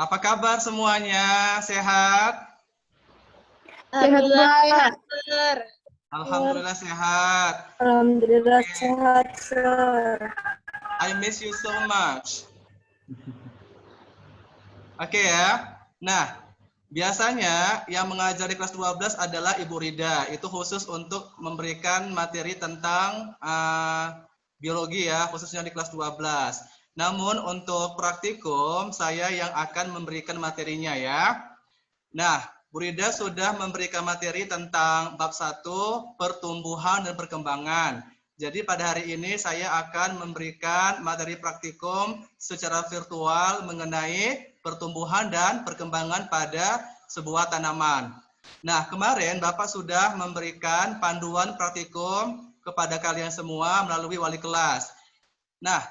Apa kabar semuanya? Sehat? Alhamdulillah Sehat, sehat, Sir. Alhamdulillah sehat. Alhamdulillah Oke, sehat, Sir. I miss you so much. Oke ya. Nah, biasanya yang mengajar di kelas 12 adalah Ibu Rida. Itu khusus untuk memberikan materi tentang biologi ya, khususnya di kelas 12. Namun untuk praktikum, saya yang akan memberikan materinya ya. Nah, Bu Rida sudah memberikan materi tentang bab 1, pertumbuhan dan perkembangan. Jadi pada hari ini saya akan memberikan materi praktikum secara virtual mengenai pertumbuhan dan perkembangan pada sebuah tanaman. Nah, kemarin Bapak sudah memberikan panduan praktikum kepada kalian semua melalui wali kelas. Nah,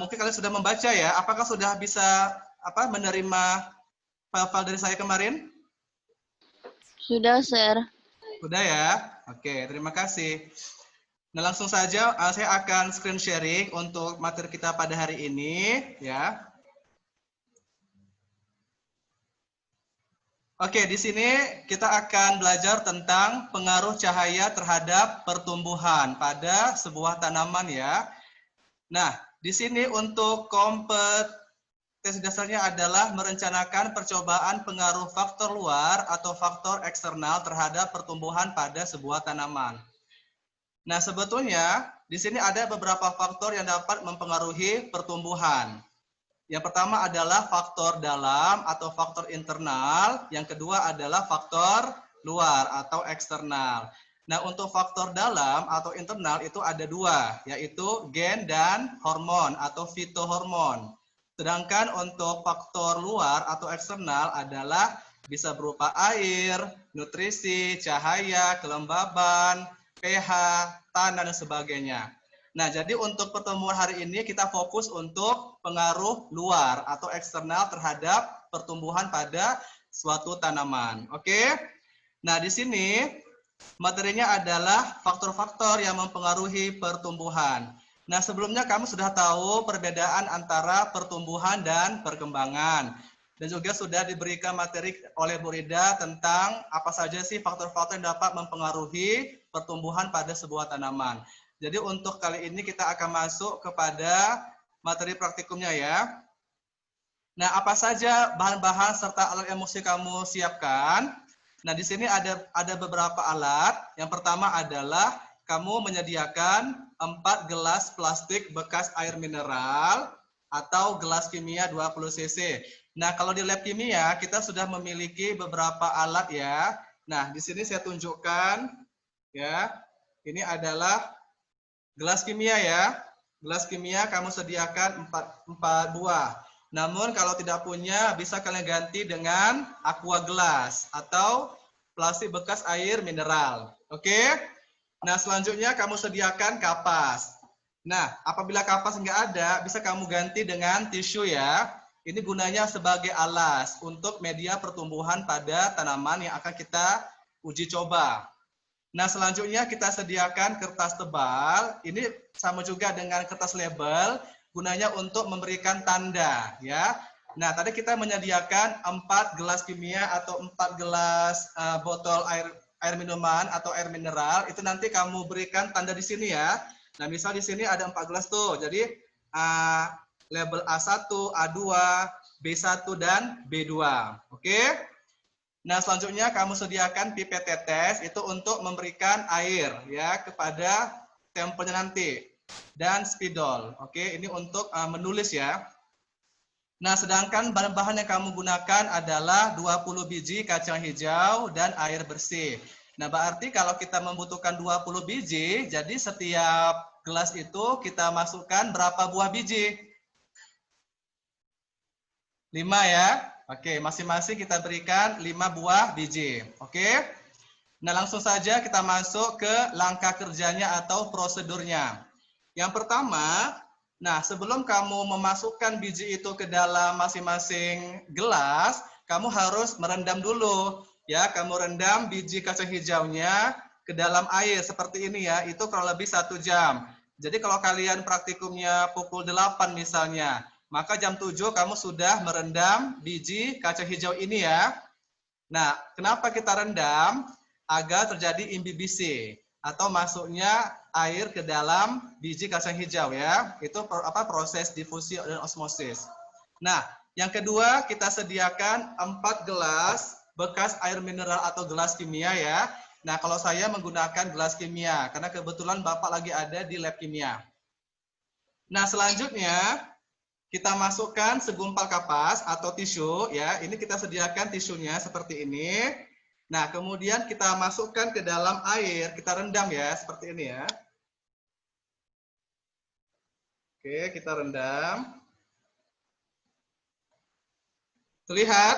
mungkin kalian sudah membaca ya. Apakah sudah bisa menerima file-file dari saya kemarin? Sudah, Sir. Sudah ya? Oke, terima kasih. Nah, langsung saja saya akan screen sharing untuk materi kita pada hari ini ya. Oke, di sini kita akan belajar tentang pengaruh cahaya terhadap pertumbuhan pada sebuah tanaman ya. Nah, di sini untuk kompetensi dasarnya adalah merencanakan percobaan pengaruh faktor luar atau faktor eksternal terhadap pertumbuhan pada sebuah tanaman. Nah, sebetulnya di sini ada beberapa faktor yang dapat mempengaruhi pertumbuhan. Yang pertama adalah faktor dalam atau faktor internal, yang kedua adalah faktor luar atau eksternal. Nah, untuk faktor dalam atau internal itu ada dua, yaitu gen dan hormon atau fitohormon. Sedangkan untuk faktor luar atau eksternal adalah bisa berupa air, nutrisi, cahaya, kelembaban, pH, tanah, dan sebagainya. Nah, jadi untuk pertemuan hari ini kita fokus untuk pengaruh luar atau eksternal terhadap pertumbuhan pada suatu tanaman. Oke? Nah, di sini materinya adalah faktor-faktor yang mempengaruhi pertumbuhan. Nah, sebelumnya kamu sudah tahu perbedaan antara pertumbuhan dan perkembangan. Dan juga sudah diberikan materi oleh Bu Rida tentang apa saja sih faktor-faktor yang dapat mempengaruhi pertumbuhan pada sebuah tanaman. Jadi untuk kali ini kita akan masuk kepada materi praktikumnya ya. Nah, apa saja bahan-bahan serta alat yang mesti kamu siapkan? Nah, di sini ada beberapa alat. Yang pertama adalah kamu menyediakan 4 gelas plastik bekas air mineral atau gelas kimia 20 cc. Nah, kalau di lab kimia kita sudah memiliki beberapa alat ya. Nah, di sini saya tunjukkan ya. Ini adalah gelas kimia ya. Gelas kimia kamu sediakan 4 buah. Namun kalau tidak punya bisa kalian ganti dengan aqua gelas atau plastik bekas air mineral. Oke? Nah, selanjutnya kamu sediakan kapas. Nah, apabila kapas nggak ada, bisa kamu ganti dengan tisu ya. Ini gunanya sebagai alas untuk media pertumbuhan pada tanaman yang akan kita uji coba. Nah, selanjutnya kita sediakan kertas tebal. Ini sama juga dengan kertas label, gunanya untuk memberikan tanda, ya. Nah, tadi kita menyediakan 4 gelas kimia atau 4 gelas botol air minuman atau air mineral. Itu nanti kamu berikan tanda di sini ya. Nah, misal di sini ada 4 gelas tuh. Jadi label A1, A2, B1 dan B2. Oke? Nah, selanjutnya kamu sediakan pipet tetes itu untuk memberikan air ya kepada sampelnya nanti dan spidol. Oke, ini untuk menulis ya. Nah, sedangkan bahan-bahan yang kamu gunakan adalah 20 biji kacang hijau dan air bersih. Nah, berarti kalau kita membutuhkan 20 biji, jadi setiap gelas itu kita masukkan berapa buah biji? 5 ya. Oke, masing-masing kita berikan 5 buah biji. Oke. Nah, langsung saja kita masuk ke langkah kerjanya atau prosedurnya. Yang pertama, nah sebelum kamu memasukkan biji itu ke dalam masing-masing gelas, kamu harus merendam dulu. Ya, kamu rendam biji kacang hijaunya ke dalam air seperti ini ya, itu kurang lebih 1 jam. Jadi kalau kalian praktikumnya pukul 8 misalnya, maka jam 7 kamu sudah merendam biji kacang hijau ini ya. Nah, kenapa kita rendam? Agar terjadi imbibisi atau masuknya air ke dalam biji kacang hijau ya. Itu proses difusi dan osmosis. Nah, yang kedua kita sediakan 4 gelas bekas air mineral atau gelas kimia ya. Nah, kalau saya menggunakan gelas kimia karena kebetulan Bapak lagi ada di lab kimia. Nah, selanjutnya kita masukkan segumpal kapas atau tisu ya. Ini kita sediakan tisunya seperti ini. Nah, kemudian kita masukkan ke dalam air, kita rendam ya, seperti ini ya. Oke, kita rendam. Terlihat?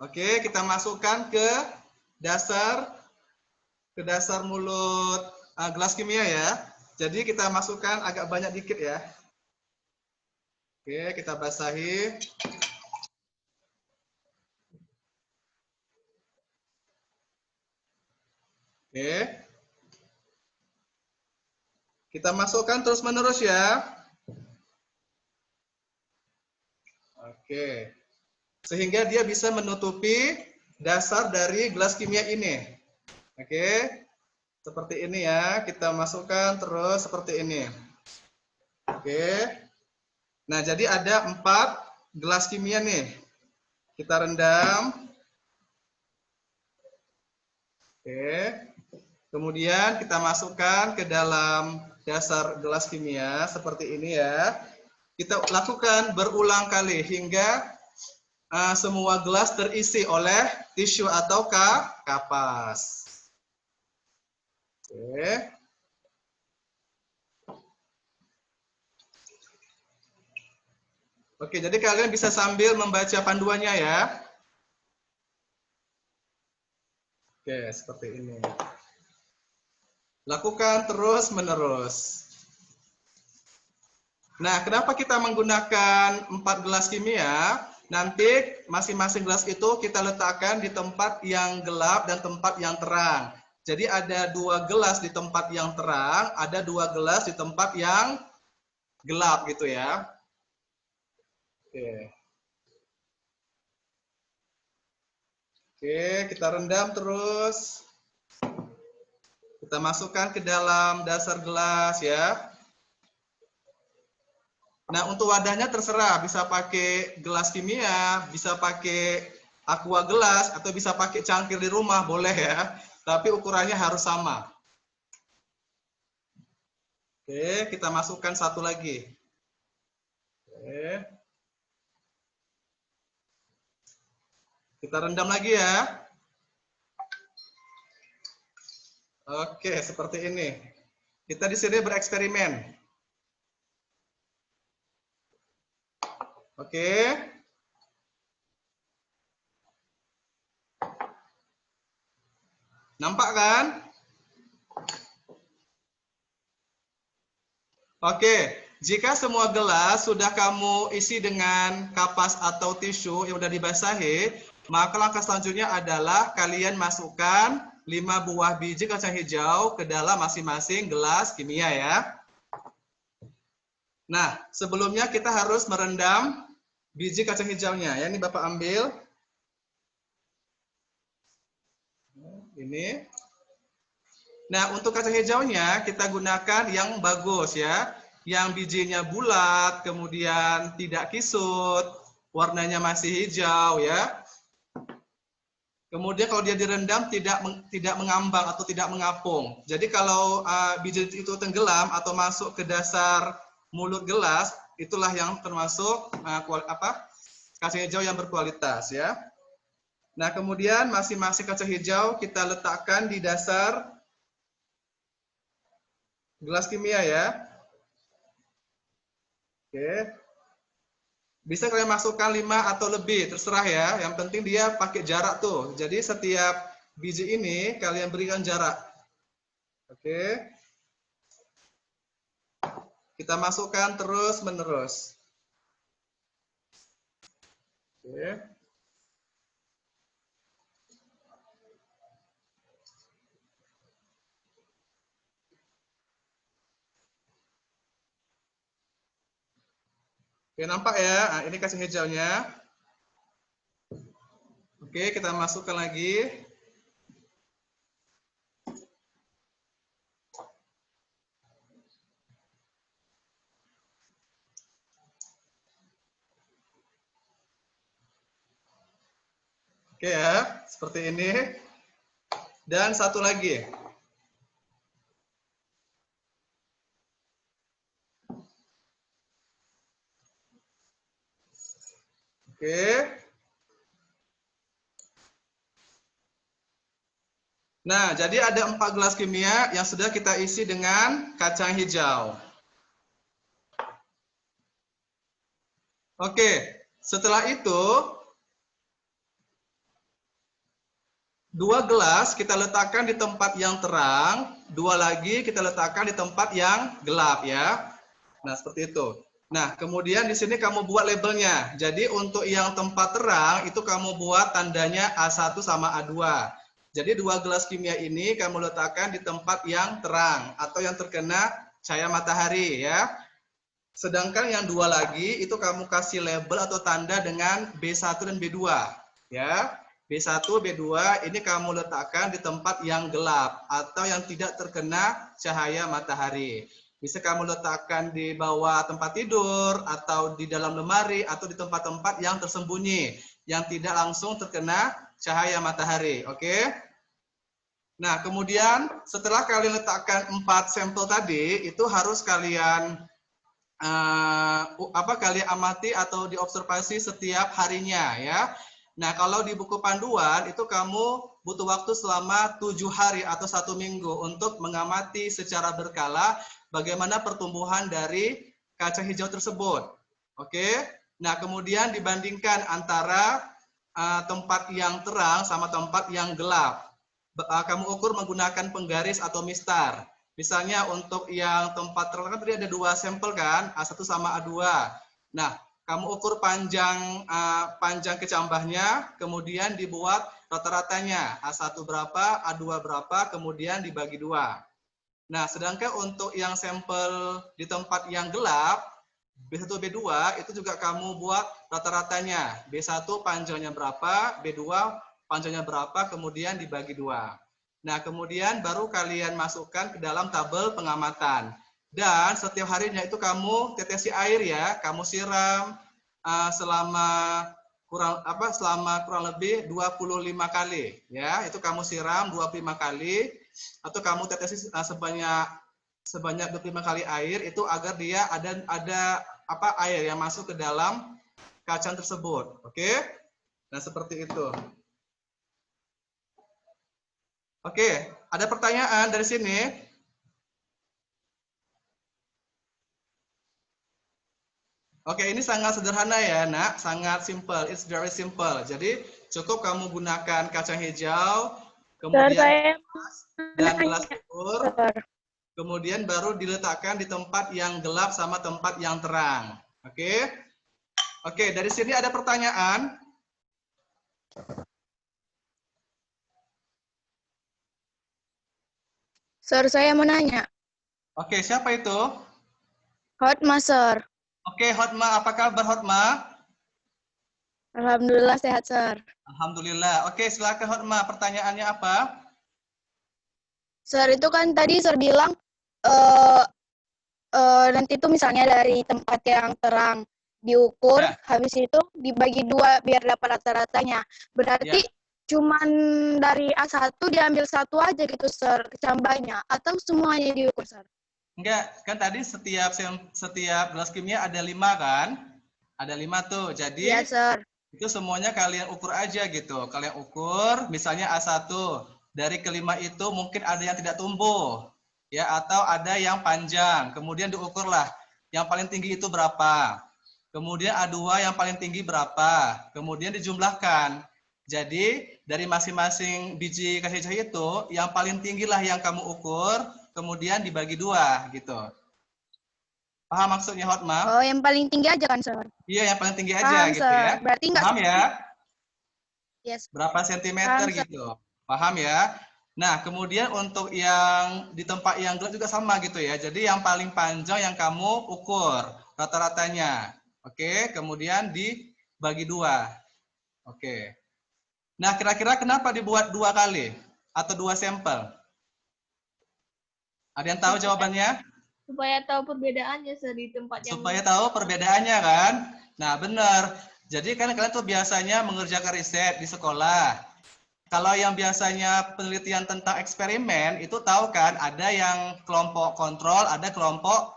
Oke, kita masukkan ke dasar mulut gelas kimia ya. Jadi kita masukkan agak banyak dikit ya. Oke, kita basahi. Oke. Kita masukkan terus-menerus ya. Oke. Sehingga dia bisa menutupi dasar dari gelas kimia ini. Oke. Seperti ini ya. Kita masukkan terus seperti ini. Oke. Nah, jadi ada 4 gelas kimia nih. Kita rendam. Oke. Kemudian kita masukkan ke dalam dasar gelas kimia seperti ini ya. Kita lakukan berulang kali hingga semua gelas terisi oleh tisu atau kapas. Oke. Oke, jadi kalian bisa sambil membaca panduannya ya. Oke, seperti ini. Lakukan terus-menerus. Nah, kenapa kita menggunakan 4 gelas kimia? Nanti masing-masing gelas itu kita letakkan di tempat yang gelap dan tempat yang terang. Jadi ada 2 gelas di tempat yang terang, ada 2 gelas di tempat yang gelap gitu ya. Oke. Oke, kita rendam terus. Kita masukkan ke dalam dasar gelas ya. Nah, untuk wadahnya terserah, bisa pakai gelas kimia, bisa pakai aqua gelas, atau bisa pakai cangkir di rumah, boleh ya. Tapi ukurannya harus sama. Oke, kita masukkan satu lagi. Oke. Kita rendam lagi ya. Oke, seperti ini. Kita di sini bereksperimen. Oke. Nampak kan? Oke, jika semua gelas sudah kamu isi dengan kapas atau tisu yang sudah dibasahi, maka langkah selanjutnya adalah kalian masukkan 5 buah biji kacang hijau ke dalam masing-masing gelas kimia ya. Nah, sebelumnya kita harus merendam biji kacang hijaunya. Ya, ini Bapak ambil. Ini. Nah, untuk kacang hijaunya kita gunakan yang bagus ya. Yang bijinya bulat, kemudian tidak kisut, warnanya masih hijau ya. Kemudian kalau dia direndam tidak mengambang atau tidak mengapung. Jadi kalau biji itu tenggelam atau masuk ke dasar mulut gelas, itulah yang termasuk kacang hijau yang berkualitas ya. Nah, kemudian masing-masing kacang hijau kita letakkan di dasar gelas kimia ya. Oke. Bisa kalian masukkan 5 atau lebih, terserah ya. Yang penting dia pakai jarak tuh. Jadi setiap biji ini kalian berikan jarak. Oke. Kita masukkan terus-menerus. Oke. Oke, nampak ya? Nah, ini kasih hijaunya. Oke, kita masukkan lagi. Oke ya, seperti ini. Dan satu lagi. Oke. Nah, jadi ada 4 gelas kimia yang sudah kita isi dengan kacang hijau. Oke, setelah itu 2 gelas kita letakkan di tempat yang terang, 2 lagi kita letakkan di tempat yang gelap ya. Nah, seperti itu. Nah, kemudian di sini kamu buat labelnya. Jadi untuk yang tempat terang itu kamu buat tandanya A1 sama A2. Jadi 2 gelas kimia ini kamu letakkan di tempat yang terang atau yang terkena cahaya matahari ya. Sedangkan yang 2 lagi itu kamu kasih label atau tanda dengan B1 dan B2 ya. B1, B2 ini kamu letakkan di tempat yang gelap atau yang tidak terkena cahaya matahari. Bisa kamu letakkan di bawah tempat tidur atau di dalam lemari atau di tempat-tempat yang tersembunyi yang tidak langsung terkena cahaya matahari. Oke? Nah, kemudian setelah kalian letakkan 4 sampel tadi, itu harus kalian kalian amati atau diobservasi setiap harinya ya. Nah, kalau di buku panduan itu kamu butuh waktu selama 7 hari atau 1 minggu untuk mengamati secara berkala bagaimana pertumbuhan dari kacang hijau tersebut. Oke. Nah, kemudian dibandingkan antara tempat yang terang sama tempat yang gelap. Kamu ukur menggunakan penggaris atau mistar. Misalnya untuk yang tempat terang kan tadi ada 2 sampel kan, A1 sama A2. Nah, kamu ukur panjang kecambahnya, kemudian dibuat rata-ratanya. A1 berapa, A2 berapa, kemudian dibagi 2. Nah, sedangkan untuk yang sampel di tempat yang gelap, B1, B2 itu juga kamu buat rata-ratanya. B1 panjangnya berapa, B2 panjangnya berapa, kemudian dibagi 2. Nah, kemudian baru kalian masukkan ke dalam tabel pengamatan. Dan setiap harinya itu kamu tetesi air ya, kamu siram selama kurang lebih 25 kali ya. Itu kamu siram 25 kali atau kamu tetesi sebanyak 25 kali air itu agar dia ada air yang masuk ke dalam kacang tersebut. Oke? Nah, seperti itu. Oke, ada pertanyaan dari sini? Oke, ini sangat sederhana ya, Nak. Sangat simple. It's very simple. Jadi, cukup kamu gunakan kacang hijau, kemudian dan gelas ukur, kemudian baru diletakkan di tempat yang gelap sama tempat yang terang. Oke? Oke, dari sini ada pertanyaan? Sir, saya mau nanya. Oke, siapa itu? Hotma, Sir. Oke, Hotma, apa kabar Hotma? Alhamdulillah sehat, Sir. Alhamdulillah. Oke, silakan Hotma. Pertanyaannya apa? Sir, itu kan tadi Sir bilang nanti itu misalnya dari tempat yang terang diukur, Ya. habis itu dibagi 2 biar dapat rata-ratanya. Berarti cuman dari A1 diambil 1 aja gitu, Sir, kecambahnya, atau semuanya diukur, Sir? Enggak, kan tadi setiap gelas kimia ada 5 kan? Ada 5 tuh. Jadi Iya, Sir. itu semuanya kalian ukur aja gitu. Kalian ukur misalnya A1. Dari kelima itu mungkin ada yang tidak tumbuh. Ya, atau ada yang panjang. Kemudian diukurlah yang paling tinggi itu berapa. Kemudian A2 yang paling tinggi berapa. Kemudian dijumlahkan. Jadi dari masing-masing biji kacang hijau itu yang paling tinggilah yang kamu ukur, kemudian dibagi 2 gitu. Paham maksudnya Hotma? Oh, yang paling tinggi aja kan, Sir? Iya, yang paling tinggi aja Paham, gitu Sir. ya. Berarti enggak paham ya? Yes. Berapa sentimeter Paham, Sir. gitu. Paham ya? Nah, kemudian untuk yang di tempat yang gelap juga sama gitu ya. Jadi yang paling panjang yang kamu ukur rata-ratanya. Oke, kemudian dibagi 2. Oke. Nah, kira-kira kenapa dibuat 2 kali atau 2 sampel? Ada yang tahu jawabannya? Supaya tahu perbedaannya di tempat yang Supaya tahu perbedaannya kan? Nah, benar. Jadi kan kalian tuh biasanya mengerjakan riset di sekolah. Kalau yang biasanya penelitian tentang eksperimen, itu tahu kan ada yang kelompok kontrol, ada kelompok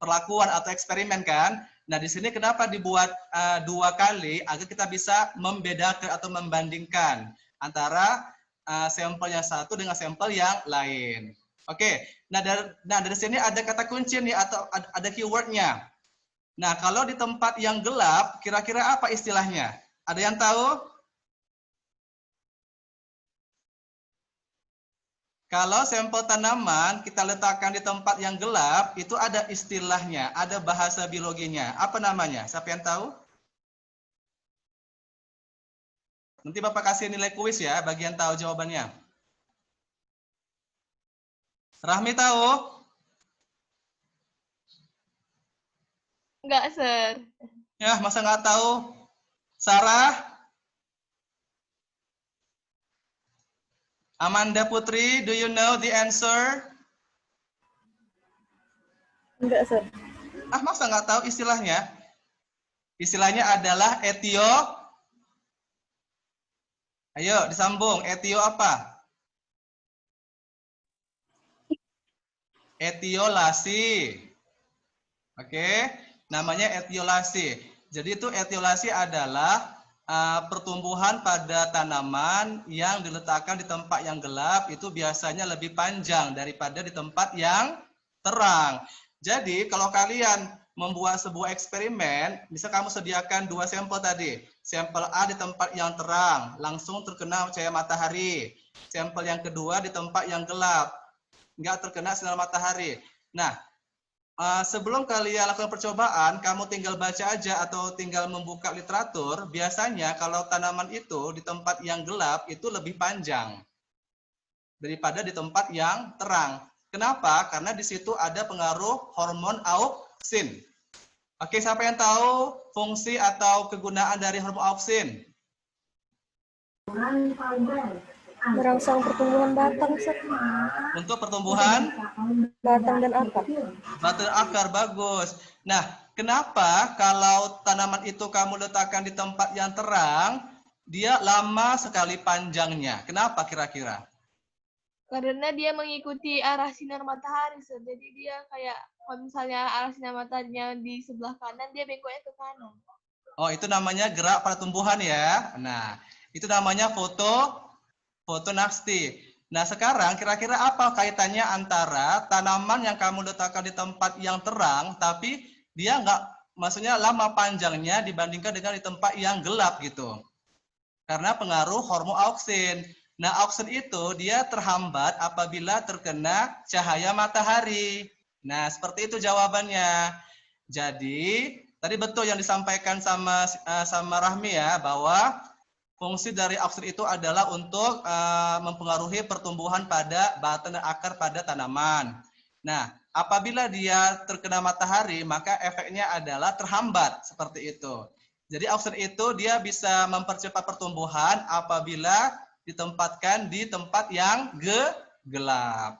perlakuan atau eksperimen kan? Nah, di sini kenapa dibuat 2 kali agar kita bisa membedakan atau membandingkan antara sampel yang satu dengan sampel yang lain. Oke, nah dari sini ada kata kunci nih atau ada keywordnya. Nah, kalau di tempat yang gelap, kira-kira apa istilahnya? Ada yang tahu? Kalau sampel tanaman kita letakkan di tempat yang gelap, itu ada istilahnya, ada bahasa biologinya. Apa namanya? Siapa yang tahu? Nanti Bapak kasih nilai kuis ya, bagi yang tahu jawabannya. Rahmi tahu? enggak, Sir. Ya, masa nggak tahu? Sarah? Amanda Putri, do you know the answer? Enggak, Sir. Ah, masa nggak tahu istilahnya? Istilahnya adalah etio. Ayo, disambung. Etio apa? Etiolasi. Oke, namanya etiolasi. Jadi itu etiolasi adalah pertumbuhan pada tanaman yang diletakkan di tempat yang gelap itu biasanya lebih panjang daripada di tempat yang terang. Jadi kalau kalian membuat sebuah eksperimen, bisa kamu sediakan 2 sampel tadi. Sampel A di tempat yang terang, langsung terkena cahaya matahari. Sampel yang kedua di tempat yang gelap, nggak terkena sinar matahari. Nah, sebelum kalian lakukan percobaan, kamu tinggal baca aja atau tinggal membuka literatur. Biasanya kalau tanaman itu di tempat yang gelap itu lebih panjang daripada di tempat yang terang. Kenapa? Karena di situ ada pengaruh hormon auksin. Oke, siapa yang tahu fungsi atau kegunaan dari hormon auksin? Merangsang pertumbuhan batang, Sir. Untuk pertumbuhan Batang dan akar. batang akar, bagus. Nah, kenapa kalau tanaman itu kamu letakkan di tempat yang terang, dia lama sekali panjangnya? Kenapa kira-kira? Karena dia mengikuti arah sinar matahari, Sir. Jadi dia kayak kalau misalnya arah sinar mataharinya di sebelah kanan, dia bengkoknya ke kanan. Oh, itu namanya gerak pada tumbuhan ya. Nah, itu namanya fotonasti. Nah, sekarang kira-kira apa kaitannya antara tanaman yang kamu letakkan di tempat yang terang, tapi dia maksudnya lama panjangnya dibandingkan dengan di tempat yang gelap gitu. Karena pengaruh hormon auksin. Nah, auksin itu dia terhambat apabila terkena cahaya matahari. Nah, seperti itu jawabannya. Jadi, tadi betul yang disampaikan sama Rahmi ya, bahwa fungsi dari auksin itu adalah untuk mempengaruhi pertumbuhan pada batang dan akar pada tanaman. Nah, apabila dia terkena matahari, maka efeknya adalah terhambat seperti itu. Jadi auksin itu dia bisa mempercepat pertumbuhan apabila ditempatkan di tempat yang gelap.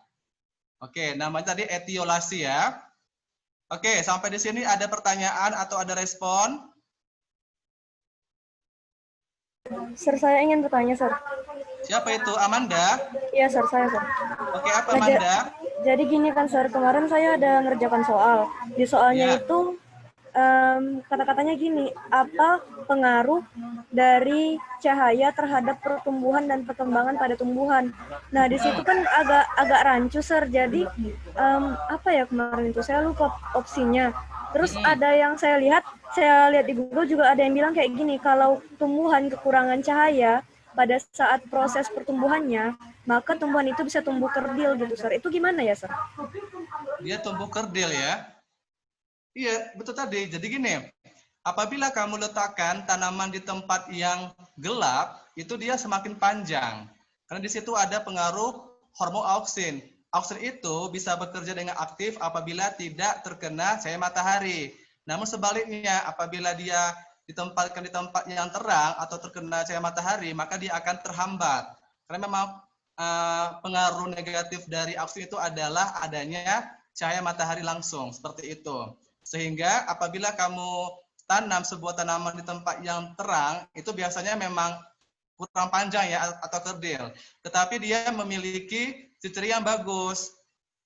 Oke, namanya tadi etiolasi ya. Oke, sampai di sini ada pertanyaan atau ada respon? Sir, saya ingin bertanya, Sir. Siapa itu? Amanda? Iya, Sir, saya, Sir. Oke, apa Amanda? Jadi gini kan, Sir, kemarin saya ada ngerjakan soal. Di soalnya Ya. itu kata-katanya gini, apa pengaruh dari cahaya terhadap pertumbuhan dan perkembangan pada tumbuhan. Nah, di situ kan agak rancu, Sir. Jadi apa ya kemarin itu saya lupa opsinya. Terus ada yang saya lihat di Google juga ada yang bilang kayak gini, kalau tumbuhan kekurangan cahaya pada saat proses pertumbuhannya, maka tumbuhan itu bisa tumbuh kerdil gitu, Sir. Itu gimana ya, Sir? Dia tumbuh kerdil ya? Iya, betul tadi. Jadi gini, apabila kamu letakkan tanaman di tempat yang gelap, itu dia semakin panjang. Karena di situ ada pengaruh hormon auksin. Auksin itu bisa bekerja dengan aktif apabila tidak terkena cahaya matahari. Namun sebaliknya, apabila dia ditempatkan di tempat yang terang atau terkena cahaya matahari, maka dia akan terhambat. Karena memang pengaruh negatif dari oksigen itu adalah adanya cahaya matahari langsung, seperti itu. Sehingga apabila kamu tanam sebuah tanaman di tempat yang terang, itu biasanya memang kurang panjang ya atau kerdil. Tetapi dia memiliki ciri yang bagus.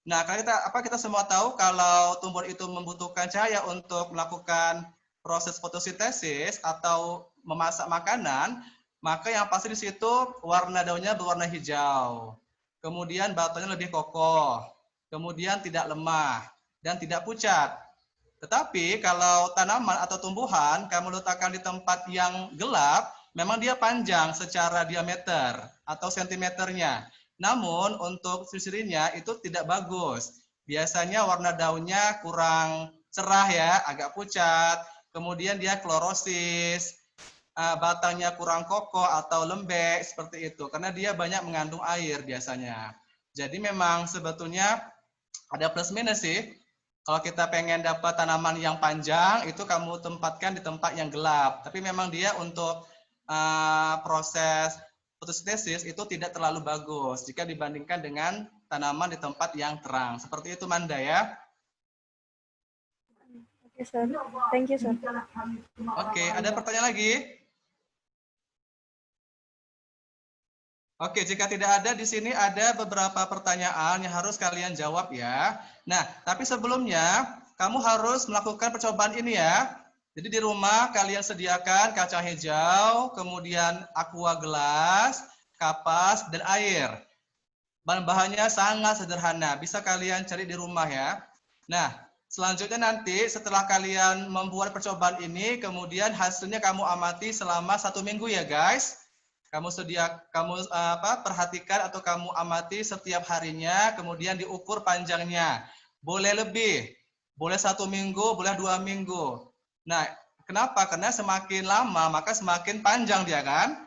Nah, kita semua tahu kalau tumbuhan itu membutuhkan cahaya untuk melakukan proses fotosintesis atau memasak makanan, maka yang pasti di situ warna daunnya berwarna hijau. Kemudian batangnya lebih kokoh, kemudian tidak lemah dan tidak pucat. Tetapi kalau tanaman atau tumbuhan kamu letakkan di tempat yang gelap, memang dia panjang secara diameter atau sentimeternya. Namun untuk ciri-cirinya itu tidak bagus. Biasanya warna daunnya kurang cerah ya, agak pucat. Kemudian dia klorosis, batangnya kurang kokoh atau lembek seperti itu. Karena dia banyak mengandung air biasanya. Jadi memang sebetulnya ada plus minus sih. Kalau kita pengen dapat tanaman yang panjang, itu kamu tempatkan di tempat yang gelap. Tapi memang dia untuk proses fotosintesis itu tidak terlalu bagus jika dibandingkan dengan tanaman di tempat yang terang. Seperti itu, Manda ya. Oke, Sir. Thank you, Sir. Oke, ada pertanyaan lagi? Oke, jika tidak ada, di sini ada beberapa pertanyaan yang harus kalian jawab ya. Nah, tapi sebelumnya kamu harus melakukan percobaan ini ya. Jadi di rumah kalian sediakan kacang hijau, kemudian aqua gelas, kapas, dan air. Bahan-bahannya sangat sederhana, bisa kalian cari di rumah ya. Nah, selanjutnya nanti setelah kalian membuat percobaan ini, kemudian hasilnya kamu amati selama 1 minggu ya guys. Kamu perhatikan atau kamu amati setiap harinya, kemudian diukur panjangnya. Boleh lebih, boleh 1 minggu, boleh 2 minggu. Nah, kenapa? Karena semakin lama maka semakin panjang dia kan.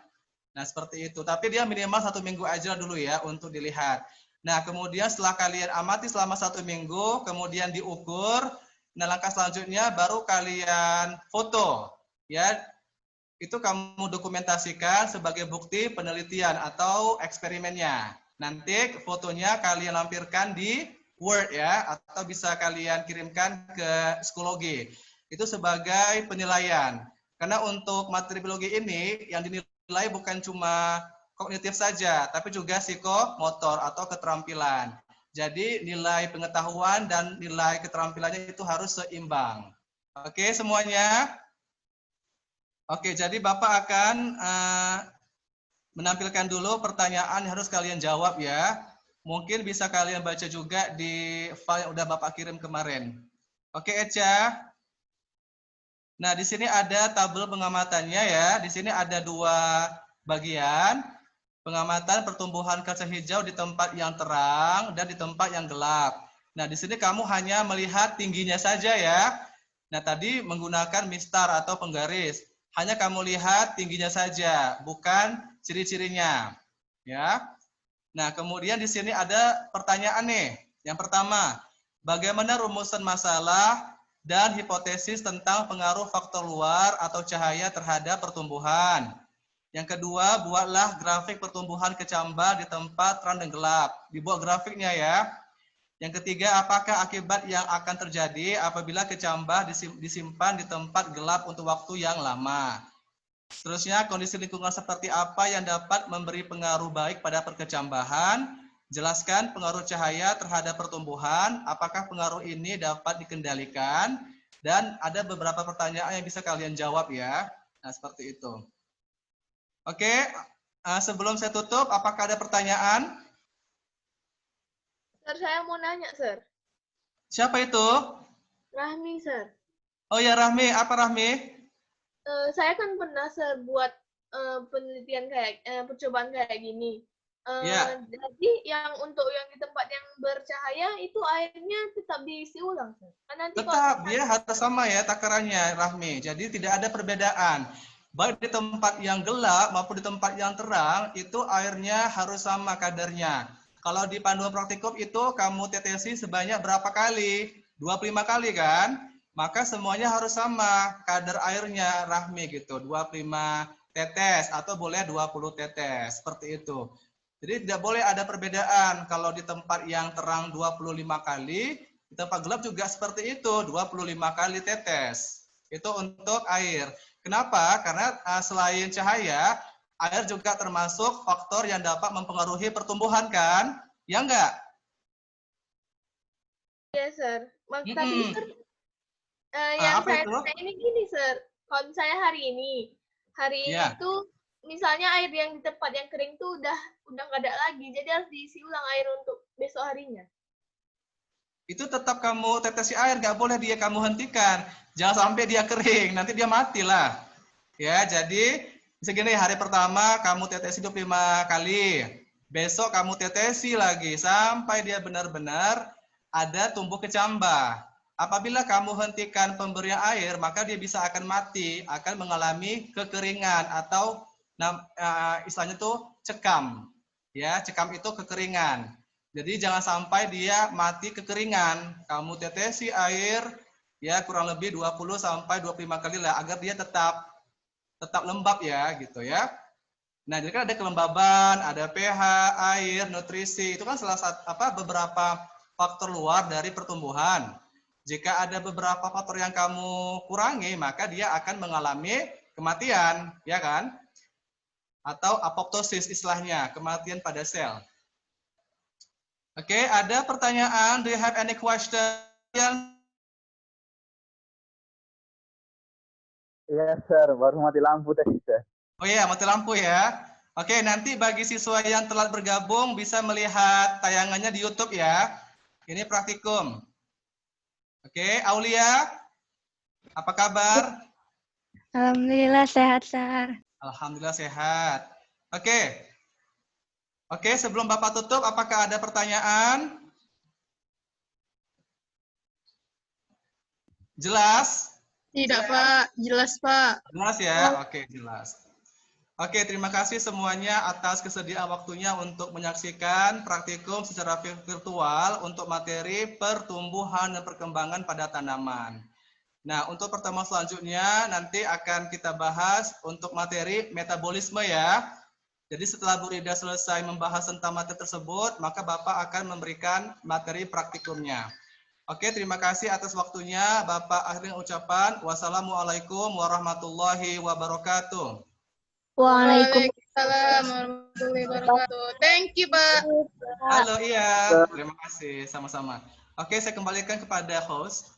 Nah, seperti itu. Tapi dia minimal 1 minggu aja dulu ya untuk dilihat. Nah, kemudian setelah kalian amati selama 1 minggu, kemudian diukur. Nah, langkah selanjutnya baru kalian foto. Ya, itu kamu dokumentasikan sebagai bukti penelitian atau eksperimennya. Nanti fotonya kalian lampirkan di Word ya, atau bisa kalian kirimkan ke psikologi. Itu sebagai penilaian. Karena untuk materi biologi ini yang dinilai bukan cuma kognitif saja, tapi juga psikomotor atau keterampilan. Jadi nilai pengetahuan dan nilai keterampilannya itu harus seimbang. Oke semuanya? Oke, jadi Bapak akan menampilkan dulu pertanyaan yang harus kalian jawab ya. Mungkin bisa kalian baca juga di file yang udah Bapak kirim kemarin. Oke, Eca. Nah, di sini ada tabel pengamatannya ya. Di sini ada 2 bagian. Pengamatan pertumbuhan kacang hijau di tempat yang terang dan di tempat yang gelap. Nah, di sini kamu hanya melihat tingginya saja ya. Nah, tadi menggunakan mistar atau penggaris. Hanya kamu lihat tingginya saja, bukan ciri-cirinya. Ya. Nah, kemudian di sini ada pertanyaan nih. Yang pertama, bagaimana rumusan masalah dan hipotesis tentang pengaruh faktor luar atau cahaya terhadap pertumbuhan. Yang kedua, buatlah grafik pertumbuhan kecambah di tempat terang dan gelap. Dibuat grafiknya ya. Yang ketiga, apakah akibat yang akan terjadi apabila kecambah disimpan di tempat gelap untuk waktu yang lama. Seterusnya, kondisi lingkungan seperti apa yang dapat memberi pengaruh baik pada perkecambahan. Jelaskan pengaruh cahaya terhadap pertumbuhan, apakah pengaruh ini dapat dikendalikan, dan ada beberapa pertanyaan yang bisa kalian jawab ya. Nah, seperti itu. Oke, sebelum saya tutup, apakah ada pertanyaan? Sir, saya mau nanya, Sir. Siapa itu? Rahmi, Sir. Oh ya, Rahmi. Apa Rahmi? Saya kan pernah, Sir, buat penelitian percobaan kayak gini. Ya. Jadi yang untuk yang di tempat yang bercahaya itu airnya tetap diisi ulang, Sir. Nanti Tetap, dia harus sama ya takarannya, Rahmi. Jadi tidak ada perbedaan. Baik di tempat yang gelap maupun di tempat yang terang, itu airnya harus sama kadarnya. Kalau di panduan praktikum itu kamu tetesi sebanyak berapa kali? 25 kali kan? maka semuanya harus sama kadar airnya, Rahmi gitu, 25 tetes atau boleh 20 tetes, seperti itu. Jadi tidak boleh ada perbedaan. Kalau di tempat yang terang 25 kali, di tempat gelap juga seperti itu, 25 kali tetes. Itu untuk air. Kenapa? Karena selain cahaya, air juga termasuk faktor yang dapat mempengaruhi pertumbuhan kan? Ya enggak? Iya, Sir. Tapi, Sir, yang apa saya itu? tanya ini gini, Sir. Kalau misalnya hari ini Ya. tuh, misalnya air yang di tempat yang kering tuh udah nggak ada lagi, jadi harus diisi ulang air untuk besok harinya. Itu tetap kamu tetesi air, nggak boleh dia kamu hentikan. Jangan sampai dia kering, nanti dia mati lah. Ya, jadi segini hari pertama kamu tetesi 25 kali. Besok kamu tetesi lagi sampai dia benar-benar ada tumbuh kecambah. Apabila kamu hentikan pemberian air, maka dia bisa akan mati, akan mengalami kekeringan atau istilahnya tuh cekam. Ya, cekam itu kekeringan. Jadi jangan sampai dia mati kekeringan. Kamu tetesi air ya kurang lebih 20 sampai 25 kali lah agar dia tetap lembab ya gitu ya. Nah, jadi kan ada kelembaban, ada pH, air, nutrisi. Itu kan salah satu beberapa faktor luar dari pertumbuhan. Jika ada beberapa faktor yang kamu kurangi, maka dia akan mengalami kematian, ya kan? Atau apoptosis istilahnya, kematian pada sel. Oke, ada pertanyaan? Do you have any question? Iya, Sir. Baru mati lampu tadi, Sir. Oh iya, mati lampu ya. Oke, nanti bagi siswa yang telat bergabung bisa melihat tayangannya di YouTube ya. Ini praktikum. Oke, Aulia, apa kabar? Alhamdulillah sehat, Sar. Alhamdulillah sehat. Oke. Oke, sebelum Bapak tutup, apakah ada pertanyaan? Jelas? Tidak, Pak. Jelas, Pak. Jelas ya? Oke, jelas. Oke, terima kasih semuanya atas kesediaan waktunya untuk menyaksikan praktikum secara virtual untuk materi pertumbuhan dan perkembangan pada tanaman. Nah, untuk pertemuan selanjutnya nanti akan kita bahas untuk materi metabolisme ya. Jadi setelah Bu Rida selesai membahas tentang materi tersebut, maka Bapak akan memberikan materi praktikumnya. Oke, terima kasih atas waktunya. Bapak akhiri ucapan. Wassalamualaikum warahmatullahi wabarakatuh. Waalaikumsalam warahmatullahi wabarakatuh. Thank you, Pak. Halo, iya. Terima kasih. Sama-sama. Oke, saya kembalikan kepada host.